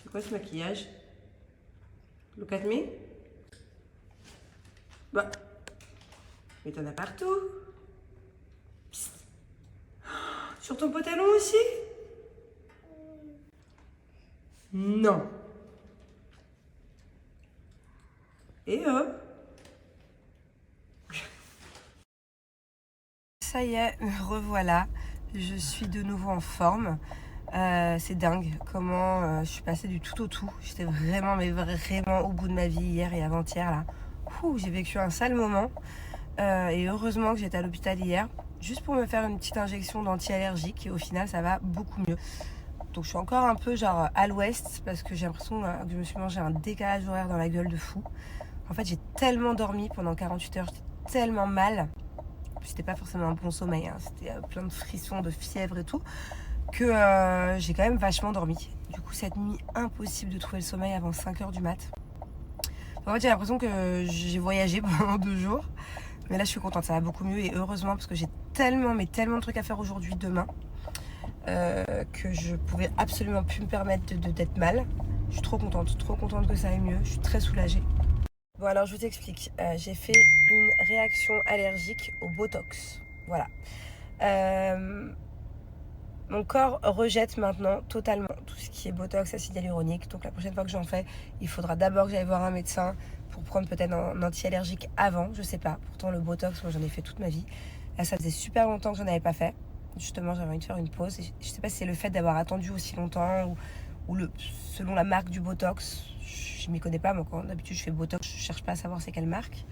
C'est quoi ce maquillage? Look at me. Bah. Mais t'en as partout. Psst. Sur ton pantalon aussi? Non. Et hop. Ça y est, revoilà. Je suis de nouveau en forme. C'est dingue comment je suis passée du tout au tout. J'étais vraiment, mais vraiment au bout de ma vie hier et avant-hier là. J'ai vécu un sale moment. Et heureusement que j'étais à l'hôpital hier, juste pour me faire une petite injection d'anti-allergique. Et au final, ça va beaucoup mieux. Donc je suis encore un peu genre à l'ouest parce que j'ai l'impression que je me suis mangé un décalage horaire dans la gueule de fou. En fait, j'ai tellement dormi pendant 48 heures, j'étais tellement mal. C'était pas forcément un bon sommeil, hein. C'était plein de frissons, de fièvre et tout, que j'ai quand même vachement dormi. Du coup, cette nuit, impossible de trouver le sommeil avant 5h du mat. En fait, j'ai l'impression que j'ai voyagé pendant 2 jours. Mais là, je suis contente, ça va beaucoup mieux. Et heureusement, parce que j'ai tellement, mais tellement de trucs à faire aujourd'hui, demain, que je pouvais absolument plus me permettre d'être mal. Je suis trop contente que ça aille mieux. Je suis très soulagée. Bon, alors je vous explique. J'ai fait une réaction allergique au Botox. Voilà. Mon corps rejette maintenant totalement tout ce qui est Botox, acide hyaluronique. Donc la prochaine fois que j'en fais, il faudra d'abord que j'aille voir un médecin pour prendre peut-être un anti-allergique avant. Je sais pas. Pourtant le Botox, moi j'en ai fait toute ma vie. Là, ça faisait super longtemps que j'en avais pas fait. Justement, j'avais envie de faire une pause. Et je sais pas si c'est le fait d'avoir attendu aussi longtemps ou selon la marque du Botox. Je m'y connais pas, moi quand d'habitude je fais Botox, je cherche pas à savoir c'est quelle marque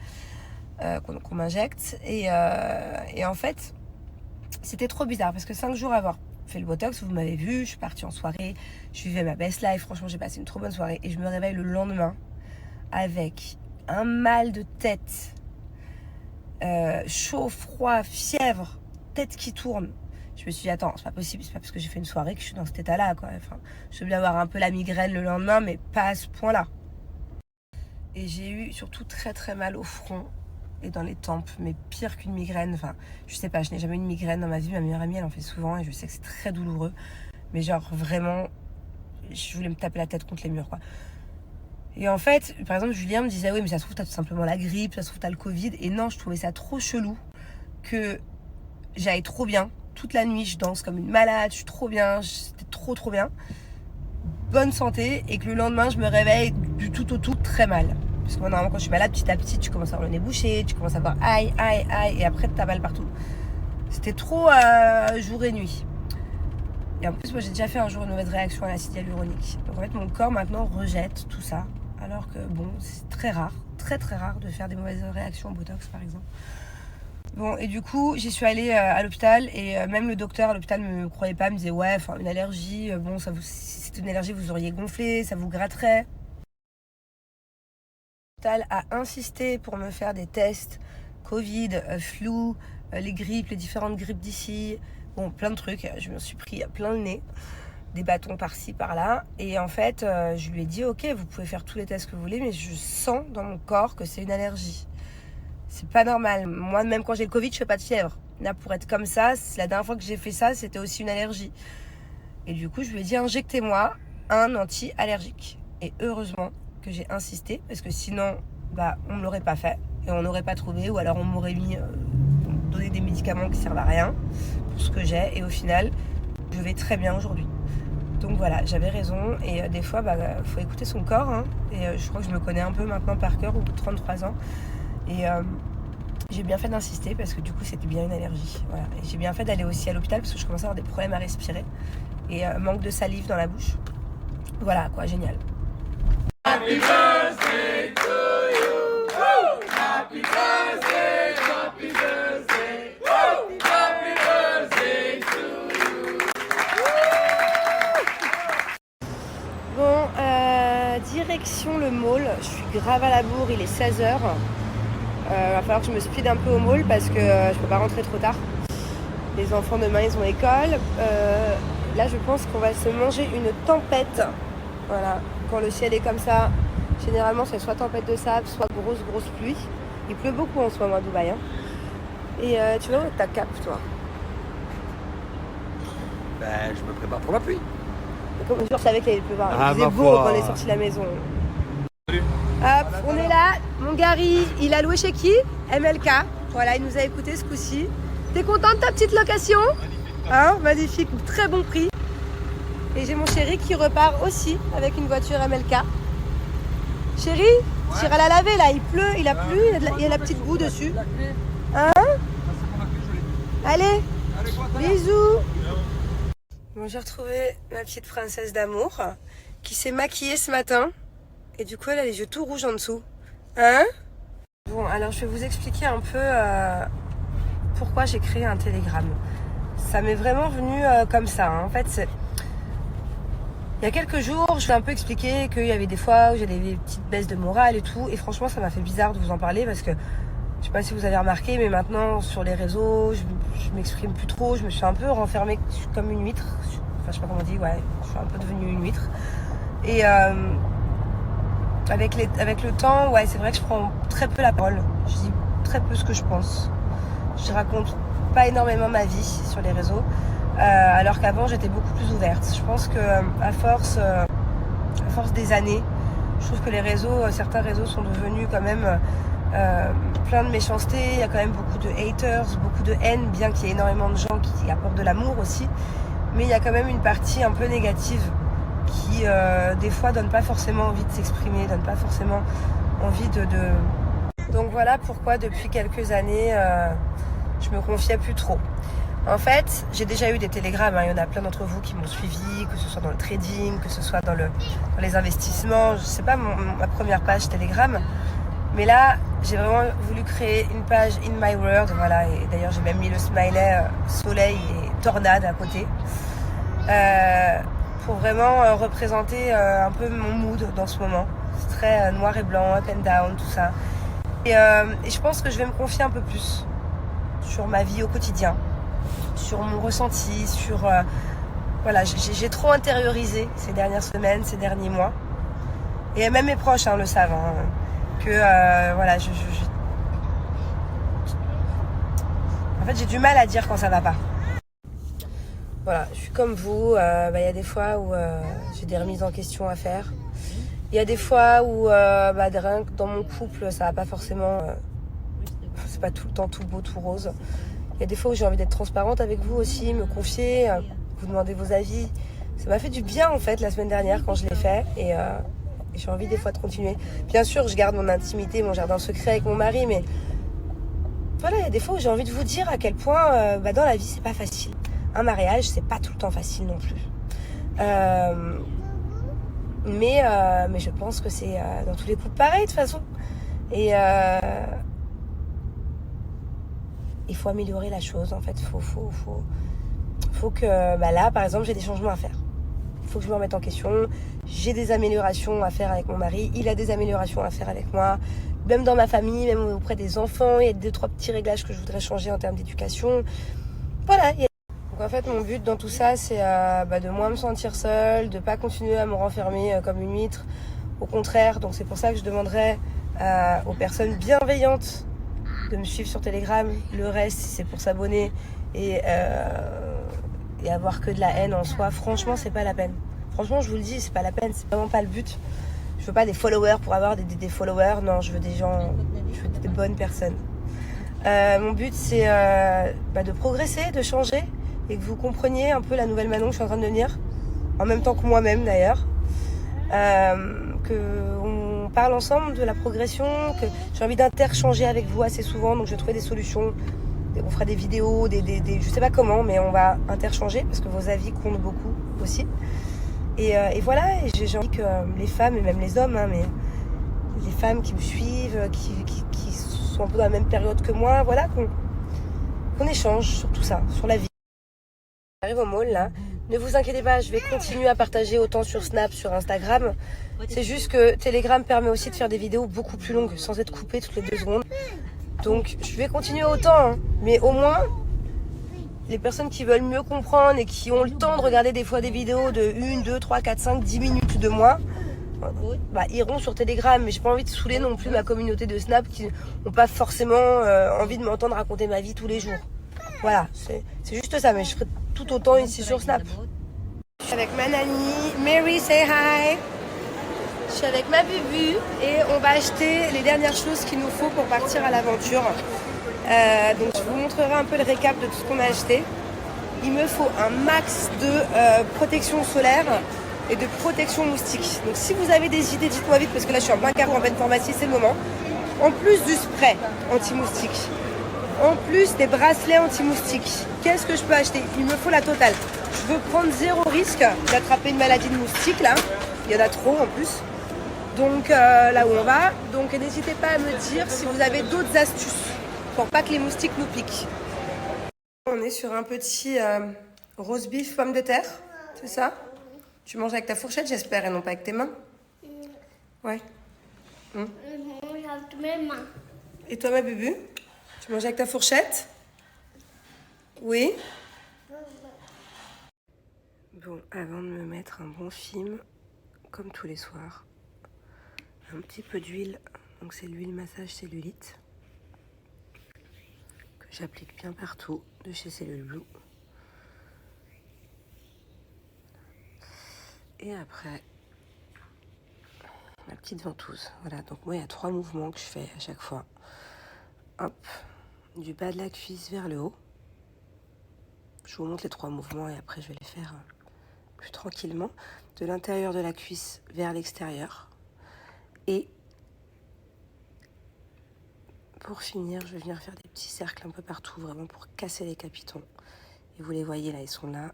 qu'on m'injecte. Et en fait, c'était trop bizarre parce que 5 jours avoir fait le Botox, vous m'avez vu, je suis partie en soirée, je vivais ma best life, franchement j'ai passé une trop bonne soirée et je me réveille le lendemain avec un mal de tête, chaud, froid, fièvre, tête qui tourne. Je me suis dit, attends, c'est pas possible, c'est pas parce que j'ai fait une soirée que je suis dans cet état-là, quoi. Enfin, je veux bien avoir un peu la migraine le lendemain, mais pas à ce point-là. Et j'ai eu surtout très très mal au front et dans les tempes, mais pire qu'une migraine. Enfin, je sais pas, je n'ai jamais eu une migraine dans ma vie. Ma meilleure amie, elle en fait souvent et je sais que c'est très douloureux. Mais genre vraiment, je voulais me taper la tête contre les murs, quoi. Et en fait, par exemple, Julien me disait, oui, mais ça se trouve, t'as tout simplement la grippe, ça se trouve, t'as le Covid. Et non, je trouvais ça trop chelou que j'aille trop bien. Toute la nuit, je danse comme une malade, je suis trop bien, c'était trop bien. Bonne santé, et que le lendemain, je me réveille du tout au tout très mal. Parce que moi, normalement, quand je suis malade, petit à petit, tu commences à avoir le nez bouché, tu commences à avoir aïe, et après, t'as mal partout. C'était trop jour et nuit. Et en plus, moi, j'ai déjà fait un jour une mauvaise réaction à l'acide hyaluronique. Donc en fait, mon corps maintenant rejette tout ça. Alors que bon, c'est très rare, très rare de faire des mauvaises réactions au Botox, par exemple. Bon, et du coup, j'y suis allée à l'hôpital et même le docteur à l'hôpital me croyait pas, me disait ouais, enfin une allergie, bon, ça vous, si c'était une allergie, vous auriez gonflé, ça vous gratterait. L'hôpital a insisté pour me faire des tests Covid, flu, les grippes, les différentes grippes d'ici, bon, plein de trucs. Je me suis pris plein le nez, des bâtons par-ci, par-là. Et en fait, je lui ai dit ok, vous pouvez faire tous les tests que vous voulez, mais je sens dans mon corps que c'est une allergie. C'est pas normal. Moi, même quand j'ai le Covid, je fais pas de fièvre. Là, pour être comme ça, la dernière fois que j'ai fait ça, c'était aussi une allergie. Et du coup, je lui ai dit, injectez-moi un anti-allergique. Et heureusement que j'ai insisté, parce que sinon, on me l'aurait pas fait. Et on n'aurait pas trouvé, ou alors on m'aurait donné des médicaments qui servent à rien, pour ce que j'ai. Et au final, je vais très bien aujourd'hui. Donc voilà, j'avais raison. Et des fois, faut écouter son corps. Hein. Et je crois que je me connais un peu maintenant par cœur, au bout de 33 ans. Et j'ai bien fait d'insister parce que du coup c'était bien une allergie. Voilà. Et j'ai bien fait d'aller aussi à l'hôpital parce que je commençais à avoir des problèmes à respirer et manque de salive dans la bouche. Voilà quoi, génial. Happy birthday to you. Woo! Happy birthday, happy birthday. Woo! Happy birthday to you. Bon, direction le mall. Je suis grave à la bourre, il est 16h. Va falloir que je me speed un peu au mall parce que je peux pas rentrer trop tard. Les enfants demain ils ont école. Là je pense qu'on va se manger une tempête. Voilà, quand le ciel est comme ça, généralement c'est soit tempête de sable, soit grosse pluie. Il pleut beaucoup en ce moment à Dubaï. Hein. Et tu vas où avec ta cape toi? Je me prépare pour la pluie. Comme je savais qu'il allait pleuvoir. Ah, Il faisait ma beau foi. quand on est sorti de la maison. Salut. Hop, on est là. Mon Gary, il a loué chez qui? MLK. Voilà, il nous a écouté ce coup-ci. T'es content de ta petite location? Hein, magnifique, très bon prix. Et j'ai mon chéri qui repart aussi avec une voiture MLK. Chéri, tire à la laver là, il pleut, il a plu, il y a la petite boue dessus. Hein? Allez, bisous. Bon, j'ai retrouvé ma petite princesse d'amour qui s'est maquillée ce matin. Et du coup, elle a les yeux tout rouges en dessous. Hein? Bon, alors je vais vous expliquer un peu pourquoi j'ai créé un télégramme. Ça m'est vraiment venu comme ça. Hein. En fait, il y a quelques jours, je t'ai un peu expliqué qu'il y avait des fois où j'avais des petites baisses de morale et tout. Et franchement, ça m'a fait bizarre de vous en parler parce que je sais pas si vous avez remarqué, mais maintenant sur les réseaux, je m'exprime plus trop. Je me suis un peu renfermée comme une huître. Enfin, je sais pas comment on dit, ouais, je suis un peu devenue une huître. Et avec le temps, ouais, c'est vrai que je prends très peu la parole. Je dis très peu ce que je pense. Je raconte pas énormément ma vie sur les réseaux, alors qu'avant j'étais beaucoup plus ouverte. Je pense que à force des années, je trouve que les réseaux, certains réseaux sont devenus quand même plein de méchanceté. Il y a quand même beaucoup de haters, beaucoup de haine, bien qu'il y ait énormément de gens qui apportent de l'amour aussi. Mais il y a quand même une partie un peu négative qui des fois donne pas forcément envie de s'exprimer, donne pas forcément envie de... Donc voilà pourquoi depuis quelques années je me confiais plus trop. En fait, j'ai déjà eu des télégrammes, hein. Il y en a plein d'entre vous qui m'ont suivi, que ce soit dans le trading, que ce soit dans les investissements. Je sais pas ma première page Telegram, mais là j'ai vraiment voulu créer une page In My World, voilà. Et d'ailleurs j'ai même mis le smiley soleil et tornade à côté. Pour vraiment représenter un peu mon mood dans ce moment. C'est très noir et blanc, up and down, tout ça. Et je pense que je vais me confier un peu plus sur ma vie au quotidien, sur mon ressenti, sur... voilà, j'ai trop intériorisé ces dernières semaines, ces derniers mois. Et même mes proches le savent, hein, que voilà, en fait, j'ai du mal à dire quand ça va pas. Voilà, je suis comme vous, y a des fois où j'ai des remises en question à faire. Il y a des fois où, rien que dans mon couple, ça va pas forcément... c'est pas tout le temps tout beau, tout rose. Il y a des fois où j'ai envie d'être transparente avec vous aussi, me confier, vous demander vos avis. Ça m'a fait du bien en fait la semaine dernière quand je l'ai fait et j'ai envie des fois de continuer. Bien sûr, je garde mon intimité, mon jardin secret avec mon mari, mais voilà, il y a des fois où j'ai envie de vous dire à quel point dans la vie c'est pas facile. Un mariage, c'est pas tout le temps facile non plus. Mais je pense que c'est dans tous les couples pareil de toute façon. Et il faut améliorer la chose en fait. Faut que là par exemple j'ai des changements à faire. Il faut que je me remette en question. J'ai des améliorations à faire avec mon mari. Il a des améliorations à faire avec moi. Même dans ma famille, même auprès des enfants, il y a 2-3 petits réglages que je voudrais changer en termes d'éducation. Voilà. Donc en fait mon but dans tout ça c'est de moins me sentir seule, de pas continuer à me renfermer comme une huître. Au contraire, donc c'est pour ça que je demanderais aux personnes bienveillantes de me suivre sur Telegram. Le reste c'est pour s'abonner et avoir que de la haine en soi. Franchement c'est pas la peine. Franchement je vous le dis, c'est pas la peine, c'est vraiment pas le but. Je veux pas des followers pour avoir des followers, non, je veux des gens, je veux des bonnes personnes. Mon but c'est de progresser, de changer et que vous compreniez un peu la nouvelle Manon que je suis en train de devenir, en même temps que moi-même d'ailleurs, qu'on parle ensemble de la progression, que j'ai envie d'interchanger avec vous assez souvent, donc je vais trouver des solutions, on fera des vidéos, je sais pas comment, mais on va interchanger parce que vos avis comptent beaucoup aussi. Et voilà, et j'ai envie que les femmes et même les hommes, mais les femmes qui me suivent, qui sont un peu dans la même période que moi, voilà, qu'on échange sur tout ça, sur la vie. J'arrive au mall là, ne vous inquiétez pas, je vais continuer à partager autant sur Snap, sur Instagram. C'est juste que Telegram permet aussi de faire des vidéos beaucoup plus longues, sans être coupé toutes les 2 secondes. Donc je vais continuer autant, mais au moins, les personnes qui veulent mieux comprendre et qui ont le temps de regarder des fois des vidéos de 1, 2, 3, 4, 5, 10 minutes de moi, iront sur Telegram. Mais j'ai pas envie de saouler non plus ma communauté de Snap qui n'ont pas forcément envie de m'entendre raconter ma vie tous les jours. Voilà, c'est juste ça, mais je ferai tout autant ici sur Snap. Je suis avec ma nanny. Mary, say hi. Je suis avec ma bubu et on va acheter les dernières choses qu'il nous faut pour partir à l'aventure. Donc je vous montrerai un peu le récap de tout ce qu'on a acheté. Il me faut un max de protection solaire et de protection moustique. Donc si vous avez des idées, dites-moi vite parce que là je suis en plein carreau en pleine pharmacie, c'est le moment. En plus du spray anti-moustique, en plus des bracelets anti-moustique, qu'est-ce que je peux acheter? Il me faut la totale. Je veux prendre zéro risque d'attraper une maladie de moustique là. Il y en a trop en plus. Donc là où on va. Donc n'hésitez pas à me dire si vous avez d'autres astuces pour pas que les moustiques nous piquent. On est sur un petit roast beef pomme de terre, c'est ça? Tu manges avec ta fourchette j'espère et non pas avec tes mains? Ouais. Je mange avec mes mains. Et toi ma bubu? Tu manges avec ta fourchette? Oui. Bon, avant de me mettre un bon film, comme tous les soirs, un petit peu d'huile, donc c'est l'huile massage cellulite, que j'applique bien partout, de chez Cellule Blue. Et après, ma petite ventouse. Voilà, donc moi il y a 3 mouvements que je fais à chaque fois. Hop, du bas de la cuisse vers le haut. Je vous montre les 3 mouvements et après je vais les faire plus tranquillement. De l'intérieur de la cuisse vers l'extérieur. Et pour finir, je vais venir faire des petits cercles un peu partout, vraiment pour casser les capitons. Et vous les voyez là, ils sont là.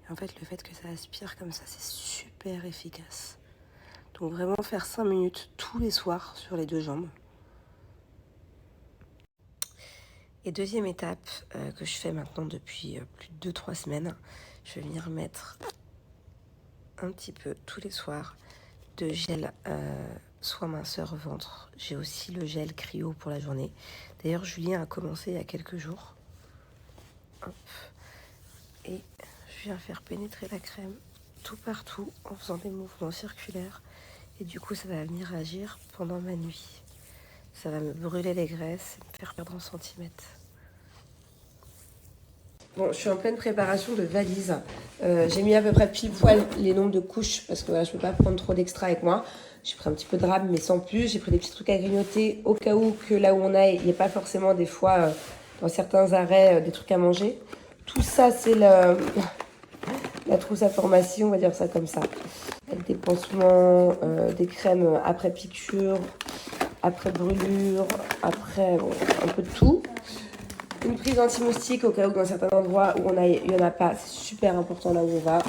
Et en fait, le fait que ça aspire comme ça, c'est super efficace. Donc vraiment faire 5 minutes tous les soirs sur les 2 jambes. Et deuxième étape que je fais maintenant depuis plus de 2-3 semaines, je vais venir mettre un petit peu tous les soirs de gel soie minceur ventre. J'ai aussi le gel cryo pour la journée. D'ailleurs, Julien a commencé il y a quelques jours. Hop. Et je viens faire pénétrer la crème tout partout en faisant des mouvements circulaires. Et du coup, ça va venir agir pendant ma nuit. Ça va me brûler les graisses et me faire perdre en centimètres. Bon, je suis en pleine préparation de valise. J'ai mis à peu près pile poil les nombres de couches parce que voilà, je ne peux pas prendre trop d'extra avec moi. J'ai pris un petit peu de rab mais sans plus. J'ai pris des petits trucs à grignoter au cas où que là où on aille, il n'y ait pas forcément des fois dans certains arrêts des trucs à manger. Tout ça, c'est la trousse à pharmacie, on va dire ça comme ça. Avec des pansements, des crèmes après piqûre, après brûlure, après bon, un peu de tout. Une prise anti-moustique au cas où dans certains endroits où il n'y en a pas, c'est super important là où on va.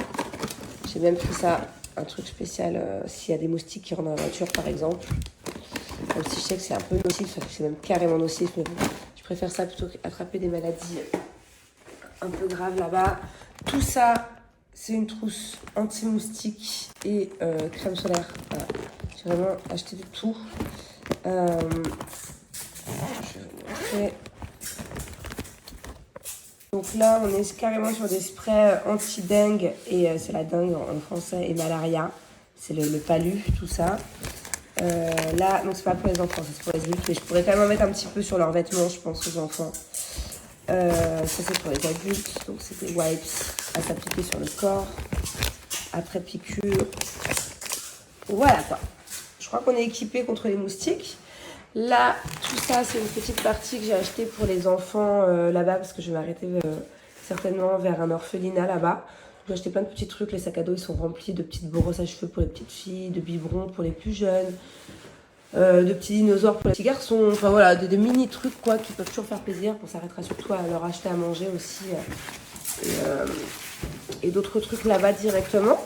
J'ai même pris ça, un truc spécial s'il y a des moustiques qui rentrent dans la voiture par exemple. Même si je sais que c'est un peu nocif, c'est même carrément nocif, mais bon, je préfère ça plutôt qu'attraper des maladies un peu graves là-bas. Tout ça, c'est une trousse anti-moustique et crème solaire. Voilà. J'ai vraiment acheté de tout. Je vais vous montrer. Donc là, on est carrément sur des sprays anti-dengue, et c'est la dengue en français, et malaria. C'est le palu, tout ça. Là, donc c'est pas pour les enfants, c'est pour les adultes, mais je pourrais quand même en mettre un petit peu sur leurs vêtements, je pense, aux enfants. Ça, c'est pour les adultes, donc c'est des wipes à s'appliquer sur le corps, après piqûre. Voilà quoi. Je crois qu'on est équipé contre les moustiques. Là, tout ça, c'est une petite partie que j'ai achetée pour les enfants là-bas, parce que je vais m'arrêter certainement vers un orphelinat là-bas. J'ai acheté plein de petits trucs, les sacs à dos, ils sont remplis de petites brosses à cheveux pour les petites filles, de biberons pour les plus jeunes, de petits dinosaures pour les petits garçons, enfin voilà, des mini trucs quoi, qui peuvent toujours faire plaisir. On s'arrêtera surtout à leur acheter à manger aussi, et d'autres trucs là-bas directement.